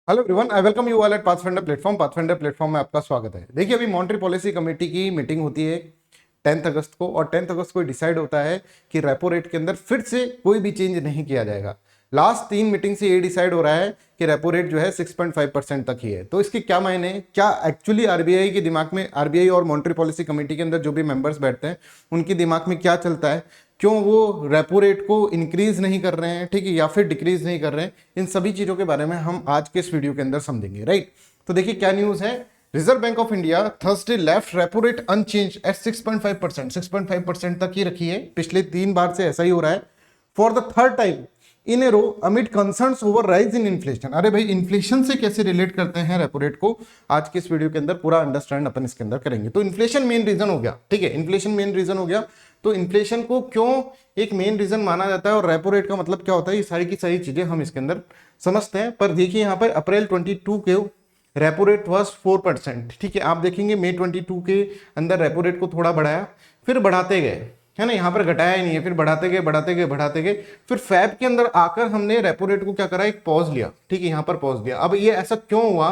Hello everyone, I welcome you all at pathfinder platform. Pathfinder platform में आपका स्वागत है। देखिए, अभी मॉनेटरी पॉलिसी कमेटी की मीटिंग होती है 10 अगस्त को, और 10 अगस्त को डिसाइड होता है कि रेपो रेट के अंदर फिर से कोई भी चेंज नहीं किया जाएगा। लास्ट 3 मीटिंग से ये डिसाइड हो रहा है कि रेपो रेट जो है 6.5% तक ही है। तो इसके क्या मायने, क्या एक्चुअली आरबीआई के दिमाग में, आरबीआई और मॉनेटरी पॉलिसी कमेटी के अंदर जो भी मेंबर्स बैठते हैं उनके दिमाग में क्या चलता है, क्यों वो रेपो रेट को इंक्रीज नहीं कर रहे हैं, ठीक है, या फिर डिक्रीज नहीं कर रहे हैं, इन सभी चीजों के बारे में हम आज के इस वीडियो के अंदर समझेंगे। राइट, तो देखिए क्या न्यूज है। Reserve bank of India Thursday left repo rate unchanged at 6.5%। 6.5% तक ही रखी है। पिछले 3 बार से ऐसा ही हो रहा है for the third time in a row amid concerns over rise in inflation. अरे भाई, इन्फ्लेशन से कैसे रिलेट करते हैं रेपो रेट को, आज के इस वीडियो के अंदर पूरा अंडरस्टैंड अपन इसके अंदर करेंगे। तो इन्फ्लेशन मेन रीजन हो गया, ठीक है, इन्फ्लेशन मेन रीजन हो गया। तो इन्फ्लेशन को क्यों एक मेन रीजन माना जाता है और रेपो रेट का मतलब क्या होता है, ये सारी की सारी चीजें हम इसके अंदर समझते हैं। पर देखिए यहाँ पर अप्रैल 22 के रेपो रेट वॉज 4%, ठीक है। आप देखेंगे मई 22 के अंदर रेपो रेट को थोड़ा बढ़ाया, फिर बढ़ाते गए, है ना, यहाँ पर घटाया ही नहीं है, फिर बढ़ाते गए बढ़ाते गए बढ़ाते गए। फिर फैब के अंदर आकर हमने रेपो रेट को क्या करा, एक पॉज लिया, ठीक है, यहाँ पर पॉज लिया। अब ये ऐसा क्यों हुआ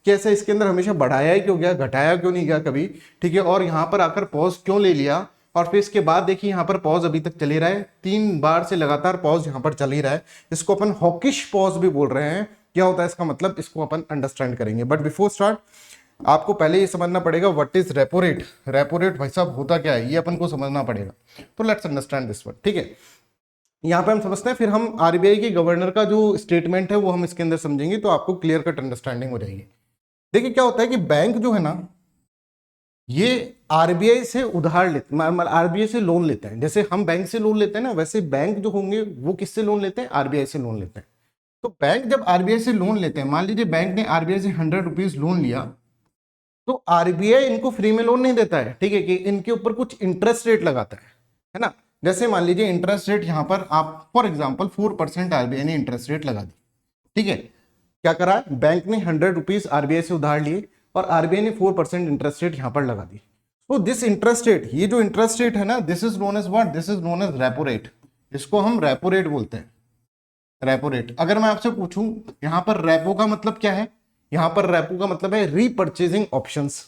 कि ऐसा इसके अंदर हमेशा बढ़ाया ही क्यों गया, घटाया क्यों नहीं गया कभी, ठीक है, और यहाँ पर आकर पॉज क्यों ले लिया। और फिर इसके बाद देखिए यहाँ पर पॉज अभी तक चले रहा है, 3 बार से लगातार पॉज यहाँ पर चल ही रहा है। इसको अपन हॉकिश पॉज भी बोल रहे हैं। क्या होता है इसका मतलब, इसको अपन अंडरस्टैंड करेंगे। बट बिफोर स्टार्ट आपको पहले ये समझना पड़ेगा what is repo rate. Repo rate भाई साहब होता क्या है, ये अपन को समझना पड़ेगा। तो लेट्स अंडरस्टैंड दिस वर्ड, ठीक है। यहाँ पे हम समझते हैं, फिर हम आरबीआई के गवर्नर का जो स्टेटमेंट है वो हम इसके अंदर समझेंगे, तो आपको क्लियर कट अंडरस्टैंडिंग हो जाएगी। देखिए क्या होता है कि बैंक जो है ना, ये आरबीआई से उधार लेते, आरबीआई से लोन लेते हैं। जैसे हम बैंक से लोन लेते हैं ना, वैसे बैंक जो होंगे वो किससे लोन लेते हैं, आरबीआई से लोन लेते हैं। तो बैंक जब आरबीआई से लोन लेते हैं, मान लीजिए बैंक ने आरबीआई से 100 रुपीज लोन लिया, तो आरबीआई इनको फ्री में लोन नहीं देता है, ठीक है, कि इनके ऊपर कुछ इंटरेस्ट रेट लगाता है ना। जैसे मान लीजिए इंटरेस्ट रेट यहां पर आप फॉर एग्जांपल 4% आरबीआई ने इंटरेस्ट रेट लगा दी, ठीक है। क्या करा, बैंक ने 100 रुपीज आरबीआई से उधार लिए और आरबीआई ने 4% इंटरेस्ट रेट यहां पर लगा दी। तो दिस इंटरेस्ट रेट, ये जो इंटरेस्ट रेट है ना, this is known as what, this is known as repo rate. इसको हम रेपो रेट बोलते हैं, रेपो रेट। अगर मैं आपसे पूछूं यहां पर रेपो का मतलब क्या है, यहां पर रेपो का मतलब है रीपर्चेजिंग ऑप्शंस।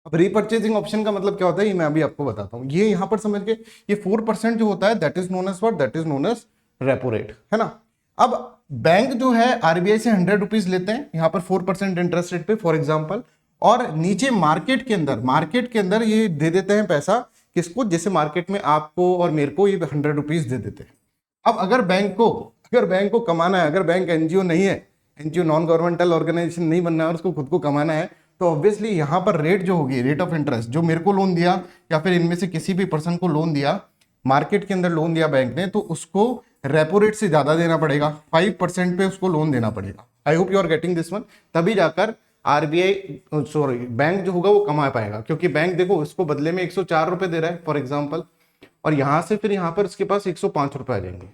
अब रीपर्चेजिंग ऑप्शन का मतलब क्या होता है, ये मैं अभी आपको बताता हूं। ये यहां पर समझ के, ये 4% जो होता है that is known as what, that is known as repo rate, है ना। अब बैंक जो है आरबीआई से 100 रुपीज लेते हैं यहां पर 4% इंटरेस्ट रेट पे फॉर एग्जाम्पल, और नीचे मार्केट के अंदर, मार्केट के अंदर ये दे देते हैं पैसा किसको, जैसे मार्केट में आपको और मेरे को ये 100 रुपीज दे देते हैं। अब अगर बैंक को कमाना है, अगर बैंक एनजीओ नहीं है, एनजीओ नॉन गवर्नमेंटल ऑर्गेनाइजेशन नहीं बनना है और उसको खुद को कमाना है, तो ऑब्वियसली यहाँ पर रेट जो होगी, रेट ऑफ इंटरेस्ट, जो मेरे को लोन दिया या फिर इनमें से किसी भी पर्सन को लोन दिया, मार्केट के अंदर लोन दिया बैंक ने, तो उसको रेपो रेट से ज्यादा देना पड़ेगा, 5% पे उसको लोन देना पड़ेगा। I hope you are getting this one. तभी जाकर आरबीआई, सॉरी, बैंक जो होगा वो कमा पाएगा, क्योंकि बैंक देखो उसको बदले में 104 रुपए दे रहा है फॉर एग्जाम्पल, और यहां से फिर यहां पर उसके पास 105 रुपए आ जाएंगे।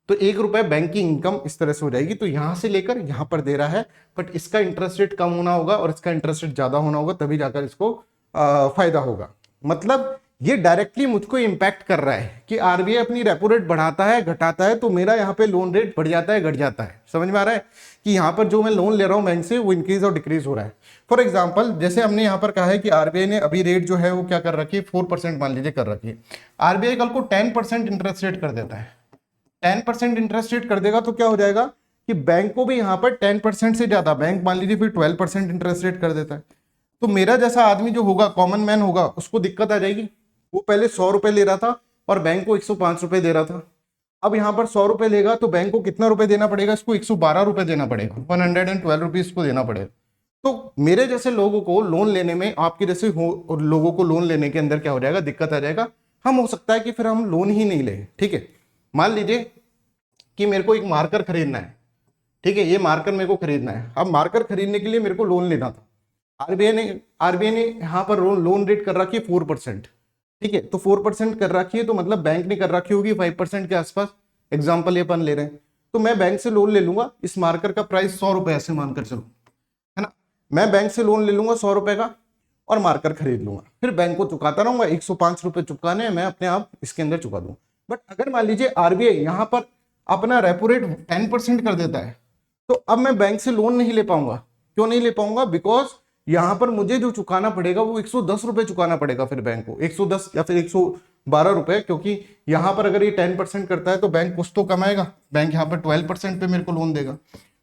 तो 1 रुपए बैंक की इनकम इस तरह से हो जाएगी। तो यहां से लेकर यहां पर दे रहा है, बट इसका इंटरेस्ट रेट कम होना होगा और इसका इंटरेस्ट रेट ज्यादा होना होगा, तभी जाकर इसको फायदा होगा। मतलब ये डायरेक्टली मुझको इंपैक्ट कर रहा है कि आरबीआई अपनी रेपो रेट बढ़ाता है घटाता है, तो मेरा यहाँ पे लोन रेट बढ़ जाता है घट जाता है। समझ में आ रहा है कि यहाँ पर जो मैं लोन ले रहा हूँ बैंक से वो इंक्रीज और डिक्रीज हो रहा है। फॉर एग्जाम्पल जैसे हमने यहाँ पर कहा है कि आरबीआई ने अभी रेट जो है वो क्या कर रखी है, 4% मान लीजिए कर रखी है। आरबीआई कल को 10% इंटरेस्ट रेट कर देता है, 10% इंटरेस्ट रेट कर देगा, तो क्या हो जाएगा कि बैंक को भी यहां पर 10% से ज्यादा, बैंक मान लीजिए फिर 12% इंटरेस्ट रेट कर देता है, तो मेरा जैसा आदमी जो होगा, कॉमन मैन होगा, उसको दिक्कत आ जाएगी। वो पहले 100 रुपए ले रहा था और बैंक को 105 रुपए दे रहा था। अब यहां पर 100 रुपए लेगा तो बैंक को कितना रुपए देना पड़ेगा, इसको 112 रुपए देना पड़ेगा, 112 रुपीज को देना पड़ेगा। तो मेरे जैसे लोगों को लोन लेने में, आपके जैसे लोगों को लोन लेने के अंदर क्या हो जाएगा, दिक्कत आ जाएगा। हम हो सकता है कि फिर हम लोन ही नहीं ले, ठीक है। मान लीजिए कि मेरे को एक मार्कर खरीदना है, ठीक है, ये मार्कर मेरे को खरीदना है। अब मार्कर खरीदने के लिए मेरे को लोन लेना था, आरबीआई ने यहाँ पर लोन रेट कर रखी है 4%, ठीक है। तो 4% कर रखी है, तो मतलब बैंक ने कर रखी होगी 5% के आसपास, एग्जाम्पल ये अपन ले रहे हैं। तो मैं बैंक से लोन ले लूंगा, इस मार्कर का प्राइस 100 रुपए ऐसे मानकर चलो, है ना। मैं बैंक से लोन ले लूंगा 100 रुपए का और मार्कर खरीद लूंगा, फिर बैंक को चुकाता रहूंगा, 105 रुपए चुकाने मैं अपने आप इसके अंदर चुका दूंगा। बट अगर मान लीजिए आरबीआई यहाँ पर अपना रेपो रेट 10% कर देता है, तो अब मैं बैंक से लोन नहीं ले पाऊंगा। क्यों नहीं ले पाऊंगा? बिकॉज यहां पर मुझे जो चुकाना पड़ेगा वो 110 रुपए चुकाना पड़ेगा फिर बैंक को, 110 या फिर 112 रुपए, क्योंकि यहां पर अगर ये 10% करता है तो बैंक कुछ तो कमाएगा, बैंक यहाँ पर 12% पे मेरे को लोन देगा।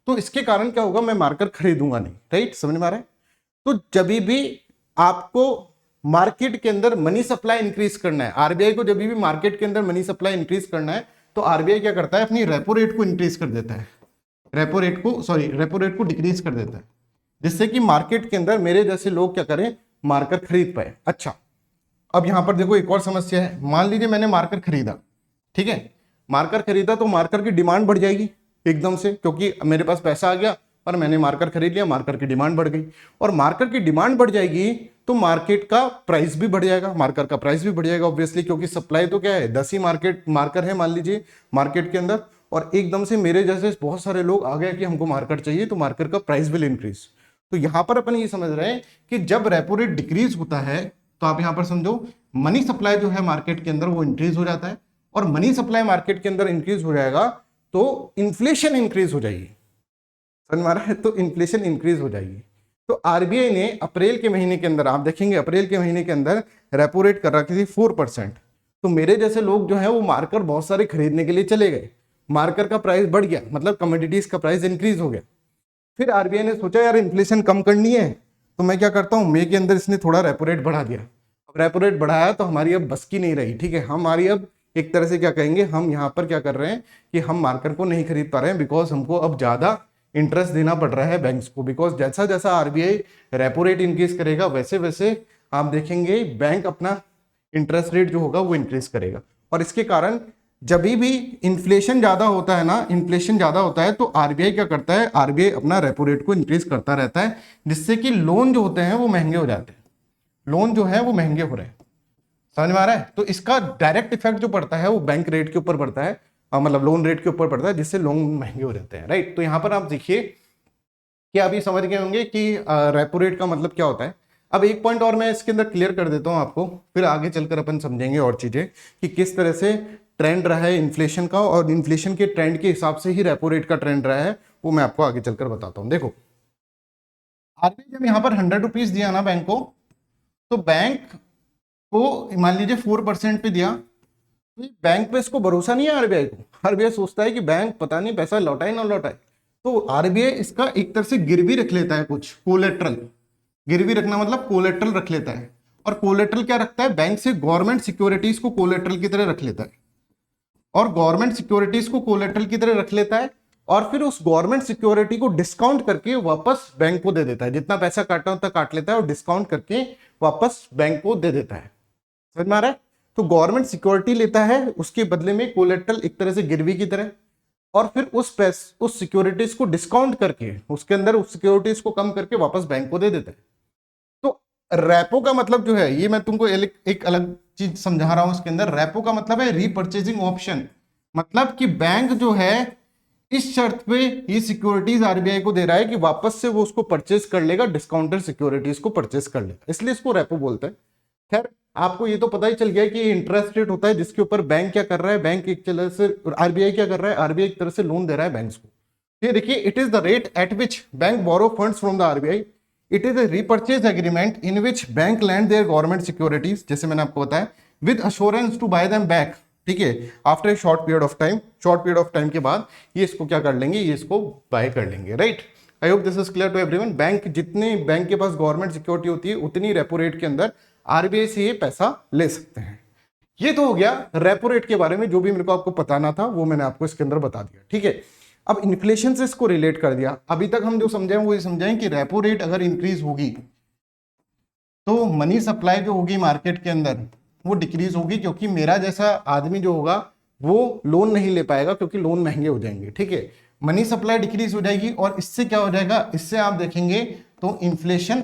तो इसके कारण क्या होगा, मैं मार्कर खरीदूंगा नहीं। राइट, समझ में आ रहा है? तो जब भी आपको मार्केट के अंदर मनी सप्लाई इंक्रीज करना है, आरबीआई को जब भी मार्केट के अंदर मनी सप्लाई इंक्रीज करना है, तो आरबीआई क्या करता है, अपनी रेपो रेट को इंक्रीज कर देता है, रेपो रेट को डिक्रीज कर देता है, जिससे कि मार्केट के अंदर मेरे जैसे लोग क्या करें, मार्कर खरीद पाए। अच्छा, अब यहां पर देखो एक और समस्या है। मान लीजिए मैंने मार्कर खरीदा, ठीक है, मार्कर खरीदा तो मार्कर की डिमांड बढ़ जाएगी एकदम से, क्योंकि मेरे पास पैसा आ गया और मैंने मार्कर खरीद लिया, मार्कर की डिमांड बढ़ गई, और मार्कर की डिमांड बढ़ जाएगी तो मार्केट का प्राइस भी बढ़ जाएगा, मार्कर का प्राइस भी बढ़ जाएगा ऑब्वियसली, क्योंकि सप्लाई तो क्या है, 10 ही मार्कर है मान लीजिए मार्केट के अंदर, और एकदम से मेरे जैसे बहुत सारे लोग आ गए कि हमको मार्कर चाहिए, तो मार्कर का प्राइस विल इंक्रीज। तो यहां पर अपन ये समझ रहे हैं कि जब रेपो रेट डिक्रीज होता है तो आप यहां पर समझो मनी सप्लाई जो है मार्केट के अंदर वो इंक्रीज हो जाता है, और मनी सप्लाई मार्केट के अंदर इंक्रीज हो जाएगा तो इन्फ्लेशन इंक्रीज हो जाएगी। समझ में आ रहा है? तो इन्फ्लेशन इंक्रीज हो जाएगी। तो आरबीआई ने अप्रैल के महीने के अंदर, आप देखेंगे अप्रैल के महीने के अंदर रेपो रेट कर रखी थी 4%। तो मेरे जैसे लोग जो है वो मार्कर बहुत सारे खरीदने के लिए चले गए, मार्कर का प्राइस बढ़ गया, मतलब कमोडिटीज का प्राइस इंक्रीज हो गया। फिर आरबीआई ने सोचा यार इन्फ्लेशन कम करनी है, तो मैं क्या करता हूँ, मई के अंदर इसने थोड़ा रेपो रेट बढ़ा दिया। अब रेपो रेट बढ़ाया तो हमारी अब बस की नहीं रही, ठीक है, हमारी अब एक तरह से क्या कहेंगे, हम यहाँ पर क्या कर रहे हैं कि हम मार्कर को नहीं खरीद पा रहे हैं, बिकॉज हमको अब ज्यादा इंटरेस्ट देना पड़ रहा है बैंक्स को, बिकॉज जैसा जैसा आरबीआई रेपो रेट इंक्रीज करेगा वैसे वैसे आप देखेंगे बैंक अपना इंटरेस्ट रेट जो होगा वो इंक्रीज करेगा। और इसके कारण जब भी इन्फ्लेशन ज्यादा होता है ना, इन्फ्लेशन ज्यादा होता है तो आरबीआई क्या करता है, आरबीआई अपना रेपो रेट को इंक्रीज करता रहता है, जिससे कि लोन जो होते हैं वो महंगे हो जाते हैं, लोन जो है वो महंगे हो रहे हैं। समझ में आ रहा है? तो इसका डायरेक्ट इफेक्ट जो पड़ता है वो बैंक रेट के ऊपर पड़ता है, मतलब लोन रेट के ऊपर पड़ता है, जिससे लोन महंगे हो जाते हैं। राइट, तो यहां पर आप देखिए कि आप ये समझ गए होंगे कि रेपो रेट का मतलब क्या होता है। अब एक पॉइंट और मैं इसके अंदर क्लियर कर देता हूं आपको, फिर आगे चलकर अपन समझेंगे और चीजें कि किस तरह से ट्रेंड रहा है इन्फ्लेशन का, और इन्फ्लेशन के ट्रेंड के हिसाब से ही रेपो रेट का ट्रेंड रहा है, वो मैं आपको आगे चलकर बताता हूं। देखो, आरबीआई जब यहां पर 100 रुपीज दिया ना बैंक को, तो बैंक को मान लीजिए 4% पे दिया, तो बैंक पे इसको भरोसा नहीं है आरबीआई को। आरबीआई सोचता है कि बैंक पता नहीं पैसा लौटाए ना लौटाए, तो आरबीआई इसका एक तरह से गिरवी रख लेता है, कुछ कोलेट्रल, गिरवी रखना मतलब कोलेट्रल रख लेता है। और कोलेट्रल क्या रखता है, बैंक से गवर्नमेंट सिक्योरिटीज को कोलेट्रल की तरह रख लेता है, और गवर्नमेंट सिक्योरिटीज को कोलेट्रल की तरह रख लेता है, और फिर उस गवर्नमेंट सिक्योरिटी को डिस्काउंट करके वापस बैंक को दे देता है, जितना पैसा काटना उतना काट लेता है और डिस्काउंट करके वापस बैंक को दे देता है। समझ में आ रहा है? तो गवर्नमेंट सिक्योरिटी लेता है, उसके बदले में कोलेट्रल एक तरह से गिरवी की तरह, और फिर उस सिक्योरिटीज को डिस्काउंट करके, उसके अंदर उस सिक्योरिटीज को कम करके वापस बैंक को दे देता है। तो रेपो का मतलब जो है, ये मैं तुमको एक अलग चीज समझा रहा हूं, इसके अंदर रेपो का मतलब है रीपर्चेजिंग ऑप्शन, मतलब कि बैंक जो है इस शर्त पे ये सिक्योरिटीज आरबीआई को दे रहा है कि वापस से वो उसको परचेज कर लेगा, डिस्काउंटेड सिक्योरिटीज को परचेज कर लेगा, इसलिए इसको रेपो बोलते हैं। खैर, आपको ये तो पता ही चल गया कि इंटरेस्ट रेट होता है जिसके ऊपर बैंक क्या कर रहा है, बैंक एक तरह से आरबीआई क्या कर रहा है, आरबीआई एक तरह से लोन दे रहा है बैंक्स को। ये देखिए, it is the rate at which bank borrow funds from the RBI, it is a repurchase agreement in which bank lend their government securities, जैसे मैंने आपको बताया, with assurance to buy them back, ठीक है, after a short period of time के बाद ये इसको क्या कर लेंगे, ये इसको बाय कर लेंगे। Right, I hope this is clear to everyone. Bank, जितने बैंक के पास गवर्नमेंट सिक्योरिटी होती है उतनी रेपो रेट के अंदर आरबीआई से ये पैसा ले सकते हैं। ये तो हो गया रेपो रेट के बारे में, जो भी मेरे को आपको बताना था वो मैंने आपको इसके अंदर बता दिया, ठीक है। अब इन्फ्लेशन से इसको रिलेट कर दिया। अभी तक हम जो समझे वो ये समझाएं कि रेपो रेट अगर इंक्रीज होगी तो मनी सप्लाई जो होगी मार्केट के अंदर वो डिक्रीज होगी, क्योंकि मेरा जैसा आदमी जो होगा वो लोन नहीं ले पाएगा, क्योंकि लोन महंगे हो जाएंगे, ठीक है। मनी सप्लाई डिक्रीज हो जाएगी, और इससे क्या हो जाएगा, इससे आप देखेंगे तो inflation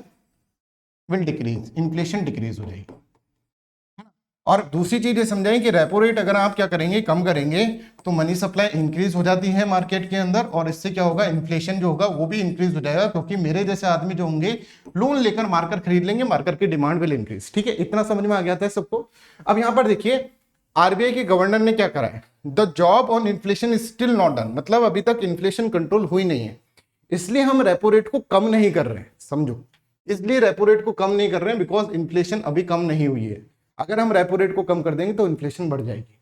will decrease, inflation decrease हो जाएगी। और दूसरी चीज ये समझाएं कि रेपो रेट अगर आप क्या करेंगे, कम करेंगे, तो मनी सप्लाई इंक्रीज हो जाती है मार्केट के अंदर, और इससे क्या होगा, इन्फ्लेशन जो होगा वो भी इंक्रीज हो जाएगा, क्योंकि मेरे जैसे आदमी जो होंगे लोन लेकर मार्कर खरीद लेंगे, मार्कर की डिमांड विल इंक्रीज। ठीक है, इतना समझ में आ गया था सबको। अब यहां पर देखिए आरबीआई के गवर्नर ने क्या करा है, the job on inflation is still not done, मतलब अभी तक इन्फ्लेशन कंट्रोल हुई नहीं है। इसलिए हम रेपो रेट को कम नहीं कर रहे हैं, समझो, इसलिए रेपो रेट को कम नहीं कर रहे हैं बिकॉज इन्फ्लेशन अभी कम नहीं हुई है। अगर हम रेपो रेट को कम कर देंगे तो इन्फ्लेशन बढ़ जाएगी।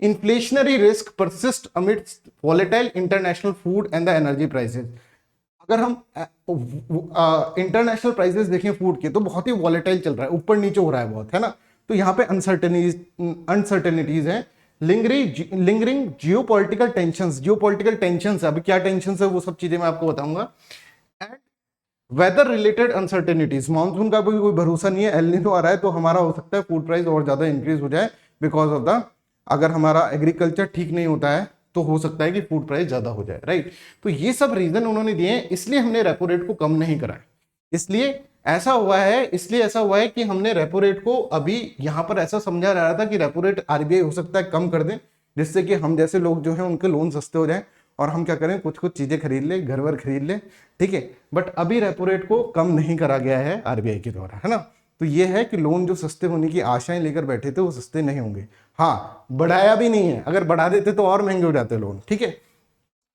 Inflationary risk persist amidst volatile international food and the energy prices. अगर हम इंटरनेशनल प्राइसेस देखें फूड के तो बहुत ही वॉलेटाइल चल रहा है, ऊपर नीचे हो रहा है बहुत, है ना। तो यहाँ पे अनसर्टेनिटीज हैं, लिंगरिंग जियोपॉलिटिकल टेंशंस, अभी क्या टेंशंस है वो सब चीजें मैं आपको बताऊंगा। And weather related uncertainties, monsoon का भी कोई भरोसा नहीं है, एल नीनो आ रहा है तो हमारा हो सकता है फूड प्राइस और ज्यादा इंक्रीज हो जाए बिकॉज ऑफ द, अगर हमारा एग्रीकल्चर ठीक नहीं होता है तो हो सकता है कि फूड प्राइस ज्यादा हो जाए, राइट। तो ये सब रीजन उन्होंने दिए हैं, इसलिए हमने रेपो रेट को कम नहीं करा है। इसलिए ऐसा हुआ है कि हमने रेपो रेट को अभी यहां पर ऐसा समझा जा रहा था कि रेपो रेट आरबीआई हो सकता है कम कर दे, जिससे कि हम जैसे लोग जो हैं उनके लोन सस्ते हो जाएं और हम क्या करें, कुछ कुछ चीजें खरीद ले, घर वर खरीद ले, ठीक है। बट अभी रेपो रेट को कम नहीं करा गया है आरबीआई के द्वारा, है ना। तो ये है कि लोन जो सस्ते होने की आशाएं लेकर बैठे थे वो सस्ते नहीं होंगे। हाँ, बढ़ाया भी नहीं है, अगर बढ़ा देते तो और महंगे हो जाते लोन, ठीक है।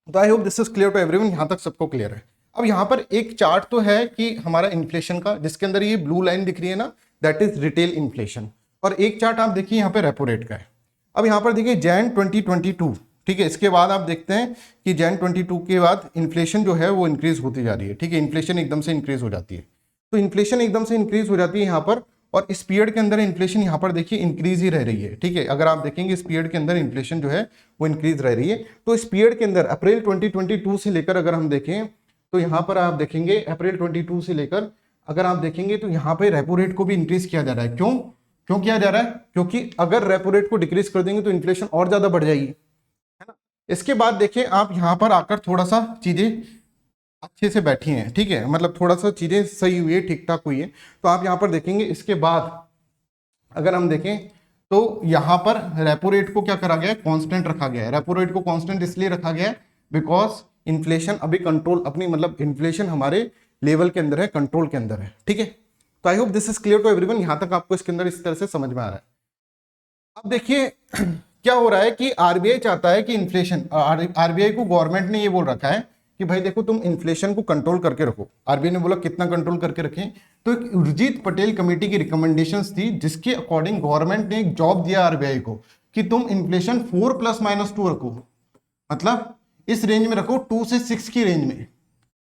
तो I hope this is clear to everyone, यहां तक सबको क्लियर है। अब यहाँ पर एक चार्ट तो है कि हमारा इन्फ्लेशन का, जिसके अंदर ये ब्लू लाइन दिख रही है ना, दैट इज रिटेल इन्फ्लेशन, और एक चार्ट आप देखिए यहाँ पे रेपो रेट का है। अब यहाँ पर देखिए जैन 2022, ठीक है, इसके बाद आप देखते हैं कि जैन 22 के बाद इन्फ्लेशन जो है वो इंक्रीज होती जा रही है, ठीक है, इन्फ्लेशन एकदम से इंक्रीज हो जाती है। तो इन्फ्लेशन एकदम से इंक्रीज हो जाती है यहाँ पर, और इस पीरियड के अंदर इन्फ्लेशन यहाँ पर देखिए इंक्रीज ही रह रही है, ठीक है। अगर आप देखेंगे इस पीरियड के अंदर इन्फ्लेशन जो है वो इंक्रीज रह रही है। तो इस पीरियड के अंदर अप्रैल 2022 से लेकर अगर हम देखें तो यहाँ पर आप देखेंगे अप्रैल 22 से लेकर अगर आप देखेंगे तो यहाँ पे रेपो रेट को भी इंक्रीज किया जा रहा है। क्यों किया जा रहा है? क्योंकि अगर रेपो रेट को डिक्रीज कर देंगे तो इन्फ्लेशन और ज्यादा बढ़ जाएगी, है ना। इसके बाद देखिए आप यहाँ पर आकर थोड़ा सा चीजें अच्छे से बैठी हैं, ठीक है, मतलब थोड़ा सा चीजें सही हुई है, ठीक ठाक हुई है। तो आप यहाँ पर देखेंगे इसके बाद अगर हम देखें तो यहाँ पर रेपो रेट को क्या करा गया है, कांस्टेंट रखा गया है। रेपो रेट को कांस्टेंट इसलिए रखा गया है बिकॉज इन्फ्लेशन अभी कंट्रोल अपनी, मतलब इन्फ्लेशन हमारे लेवल के अंदर है, कंट्रोल के अंदर है, ठीक है। तो I hope this is clear to everyone, यहां तक आपको इसके अंदर इस तरह से समझ में आ रहा है। अब देखिए क्या हो रहा है कि आरबीआई चाहता है कि इन्फ्लेशन, आरबीआई को गवर्नमेंट ने ये बोल रखा है कि भाई देखो तुम इन्फ्लेशन को कंट्रोल करके रखो। आरबीआई ने बोला कितना कंट्रोल करके रखें, तो एक उर्जित पटेल कमेटी की रिकमेंडेशंस थी जिसके अकॉर्डिंग गवर्नमेंट ने एक जॉब दिया आरबीआई को कि तुम इन्फ्लेशन 4+-2 रखो, मतलब इस रेंज में रखो, 2 से 6 की रेंज में, है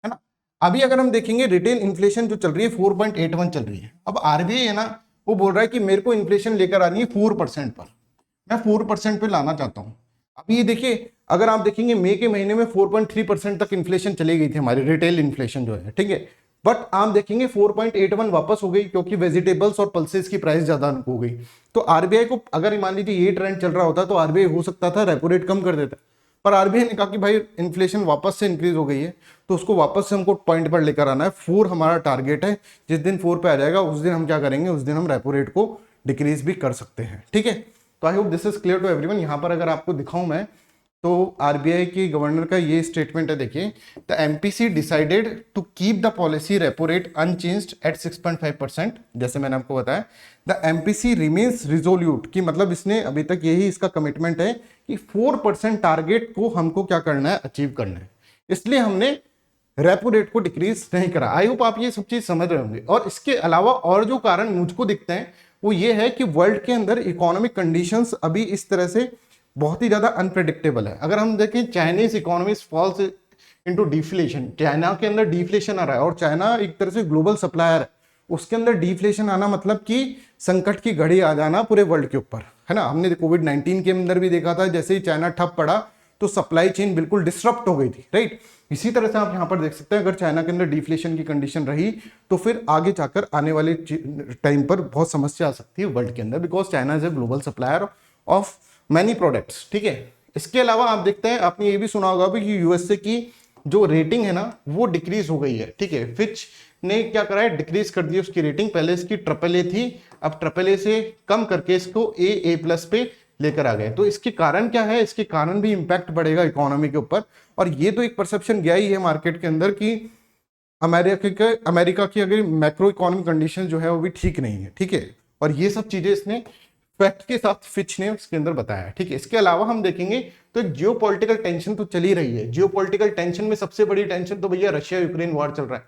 ना। अभी अगर हम देखेंगे रिटेल इन्फ्लेशन जो चल रही है 4.81 चल रही है। अब आरबीआई है ना वो बोल रहा है कि मेरे को इन्फ्लेशन लेकर आनी है 4% पर, मैं 4% पे लाना चाहता हूं। अभी ये देखिए अगर आप देखेंगे मई के महीने में 4.3% तक इन्फ्लेशन चली गई थी हमारी रिटेल इन्फ्लेशन जो है, ठीक है। बट आप देखेंगे 4.81 वापस हो गई क्योंकि वेजिटेबल्स और पल्सेस की प्राइस ज्यादा हो गई। तो आरबीआई को अगर मान लीजिए ये ट्रेंड चल रहा होता तो आरबीआई हो सकता था रेपो रेट कम कर देता, पर आरबीआई ने कहा कि भाई इन्फ्लेशन वापस से इंक्रीज हो गई है तो उसको वापस से हमको पॉइंट पर लेकर आना है। 4 हमारा टारगेट है, जिस दिन 4 पे आ जाएगा उस दिन हम क्या करेंगे, उस दिन हम रेपो रेट को डिक्रीज भी कर सकते हैं, ठीक है। तो I hope this is clear to everyone. यहाँ पर अगर आपको दिखाऊं मैं तो आरबीआई के गवर्नर का ये स्टेटमेंट है, देखिए the MPC decided to keep the policy repo rate unchanged at 6.5%। जैसे मैंने आपको बताया द एमपीसी रिमेन्स रिजोल्यूट, कि मतलब इसने अभी तक यही इसका कमिटमेंट है कि 4% टारगेट को हमको क्या करना है, अचीव करना है। इसलिए हमने रेपो रेट को डिक्रीज नहीं करा। आई होप आप ये सब चीज समझ रहे होंगे। और इसके अलावा और जो कारण मुझको दिखते हैं वो ये है कि वर्ल्ड के अंदर इकोनॉमिक कंडीशंस अभी इस तरह से बहुत ही ज्यादा अनप्रेडिक्टेबल है। अगर हम देखें Chinese economy falls into deflation, China के अंदर डिफ्लेशन आ रहा है और चाइना एक तरह से ग्लोबल सप्लायर है, उसके अंदर डिफ्लेशन आना मतलब कि संकट की घड़ी आ जाना पूरे वर्ल्ड के ऊपर, है ना। हमने कोविड-19 के अंदर भी देखा था, जैसे ही चाइना ठप पड़ा तो सप्लाई चेन बिल्कुल डिसरप्ट हो गई थी, राइट। इसी तरह से आप यहाँ पर देख सकते हैं अगर चाइना के अंदर डिफ्लेशन की कंडीशन रही तो फिर आगे जाकर आने वाले टाइम पर बहुत समस्या आ सकती है वर्ल्ड के अंदर, because China is a global supplier of many products, ठीक है। इसके अलावा आप देखते हैं, आपने ये भी सुना होगा भी कि यूएसए की जो रेटिंग है ना वो डिक्रीज हो गई है, ठीक है। फिच ने क्या करा है, डिक्रीज कर दी उसकी रेटिंग, पहले इसकी AAA थी, अब AAA से कम करके इसको A+ पे लेकर आ गए। तो इसके कारण क्या है, इसके कारण भी इंपैक्ट बढ़ेगा इकोनॉमी के ऊपर। और ये तो एक परसेप्शन गया ही है मार्केट के अंदर कि अमेरिका की अगर मैक्रो इकोनॉमिक कंडीशन जो है वो भी ठीक नहीं है, ठीक है। और ये सब चीजें इसने फैक्ट के साथ फिच ने इसके अंदर बताया, ठीक है। इसके अलावा हम देखेंगे तो एक जियोपॉलिटिकल टेंशन तो चल ही रही है। जियोपॉलिटिकल टेंशन में सबसे बड़ी टेंशन तो भैया रशिया यूक्रेन वॉर चल रहा है।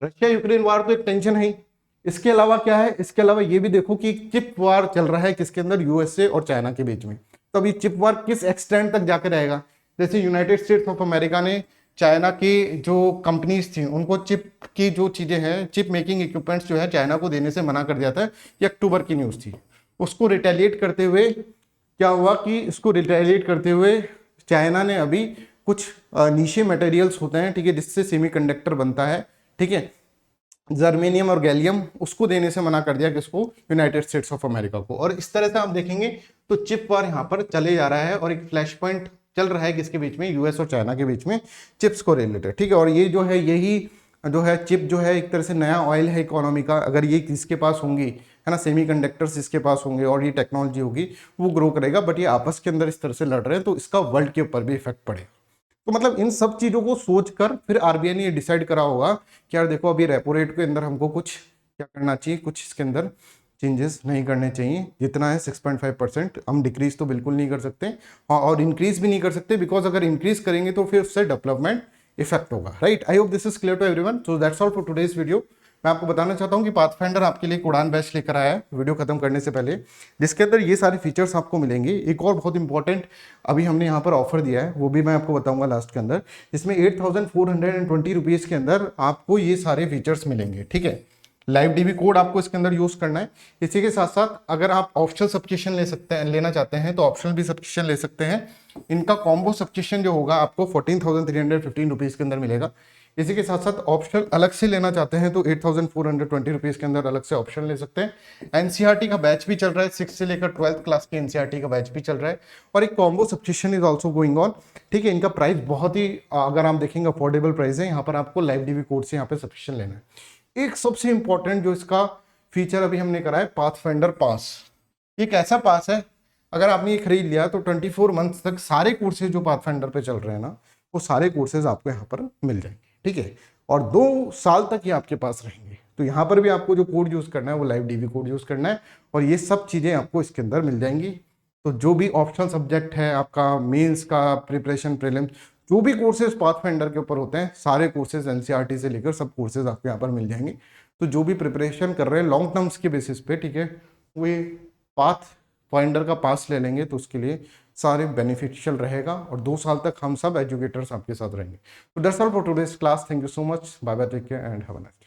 रशिया यूक्रेन वॉर तो एक टेंशन है ही। इसके अलावा क्या है, इसके अलावा ये भी देखो कि चिप वॉर चल रहा है किसके अंदर, यूएसए और चाइना के बीच में। तो अभी चिप वॉर किस एक्सटेंट तक जाकर रहेगा। जैसे यूनाइटेड स्टेट्स ऑफ अमेरिका ने चाइना की जो कंपनीज थी उनको चिप की जो चीजें हैं, चिप मेकिंग इक्विपमेंट्स जो है चाइना को देने से मना कर दिया था। ये अक्टूबर की न्यूज थी। उसको रिटेलिएट करते हुए क्या हुआ कि इसको रिटेलिएट करते हुए चाइना ने अभी कुछ नीशे मटेरियल्स होते हैं, ठीक है, जिससे सेमीकंडक्टर बनता है, ठीक है, जर्मेनियम और गैलियम, उसको देने से मना कर दिया किसको, यूनाइटेड स्टेट्स ऑफ अमेरिका को। और इस तरह से आप देखेंगे तो चिप वॉर यहाँ पर चले जा रहा है और एक फ्लैश पॉइंट चल रहा है किसके बीच में, यूएस और चाइना के बीच में, चिप्स को रिलेटेड, ठीक है। और ये जो है, यही जो है चिप जो है एक तरह से नया ऑयल है इकोनॉमी का। अगर ये किसके पास होंगी, है ना, सेमीकंडक्टर्स इसके पास होंगे और ये टेक्नोलॉजी होगी, वो ग्रो करेगा। बट ये आपस के अंदर इस तरह से लड़ रहे हैं तो इसका वर्ल्ड के ऊपर भी इफेक्ट पड़ेगा। तो मतलब इन सब चीजों को सोचकर फिर आरबीआई ने ये डिसाइड करा होगा कि यार देखो अभी रेपो रेट के अंदर हमको कुछ क्या करना चाहिए, कुछ इसके अंदर चेंजेस नहीं करने चाहिए। जितना है 6.5% हम डिक्रीज तो बिल्कुल नहीं कर सकते, और इंक्रीज भी नहीं कर सकते, बिकॉज अगर इंक्रीज करेंगे तो फिर उससे डेवलपमेंट इफेक्ट होगा, right. I hope this is clear to everyone. So that's all for today's video. मैं आपको बताना चाहता हूं कि पाथफाइंडर आपके लिए एक उड़ान बैच लेकर आया है वीडियो खत्म करने से पहले, जिसके अंदर ये सारे फीचर्स आपको मिलेंगे। एक और बहुत इंपॉर्टेंट अभी हमने यहाँ पर ऑफर दिया है, वो भी मैं आपको बताऊंगा लास्ट के अंदर। इसमें 8,420 रुपीज़ के अंदर आपको ये सारे फीचर्स मिलेंगे, ठीक है। लाइव डीबी कोड आपको इसके अंदर यूज करना है। इसी के साथ साथ अगर आप ऑप्शनल सब्सक्रिप्शन ले सकते हैं, लेना चाहते हैं तो ऑप्शनल भी सब्सक्रिप्शन ले सकते हैं। इनका कॉम्बो सब्सक्रिप्शन जो होगा आपको 14,315 रुपीज़ के अंदर मिलेगा। इसी के साथ साथ ऑप्शनल अलग से लेना चाहते हैं तो 8,420 रुपीज़ के अंदर अलग से ऑप्शन ले सकते हैं। एनसीईआरटी का बैच भी चल रहा है, 6 से लेकर 12th क्लास के एनसीईआरटी का बैच भी चल रहा है, और एक combo subscription is also going on, ठीक है। इनका प्राइस बहुत ही, अगर आप देखेंगे, अफोर्डेबल प्राइस है। यहाँ पर आपको लाइव डीबी कोड से यहाँ पे सब्सक्रिप्शन लेना है। एक सबसे इंपॉर्टेंट जो इसका फीचर अभी हमने करा है, पाथफाइंडर पास। एक ऐसा पास है, अगर आपने ये खरीद लिया तो 24 मंथ तक सारे कोर्सेज जो पाथफाइंडर पे चल रहे हैं ना, वो सारे कोर्सेज आपको यहाँ पर मिल जाएंगे, ठीक है। और 2 साल तक ये आपके पास रहेंगे। तो यहाँ पर भी आपको जो कोड यूज करना है वो लाइव डीबी कोड यूज करना है, और ये सब चीजें आपको इसके अंदर मिल जाएंगी। तो जो भी ऑप्शनल सब्जेक्ट है आपका, मेंस का प्रिपरेशन, प्रीलिम्स, जो भी कोर्सेज पाथफाइंडर के ऊपर होते हैं, सारे कोर्सेज एनसीईआरटी से लेकर सब कोर्सेज आपको यहाँ पर मिल जाएंगे। तो जो भी प्रिपरेशन कर रहे हैं लॉन्ग टर्म्स के बेसिस पे, ठीक है, वे पाथफाइंडर का पास ले लेंगे तो उसके लिए सारे बेनिफिशियल रहेगा, और 2 साल तक हम सब एजुकेटर्स आपके साथ रहेंगे। तो that's all for today's class. Thank you so much. Bye bye, take care and have a nice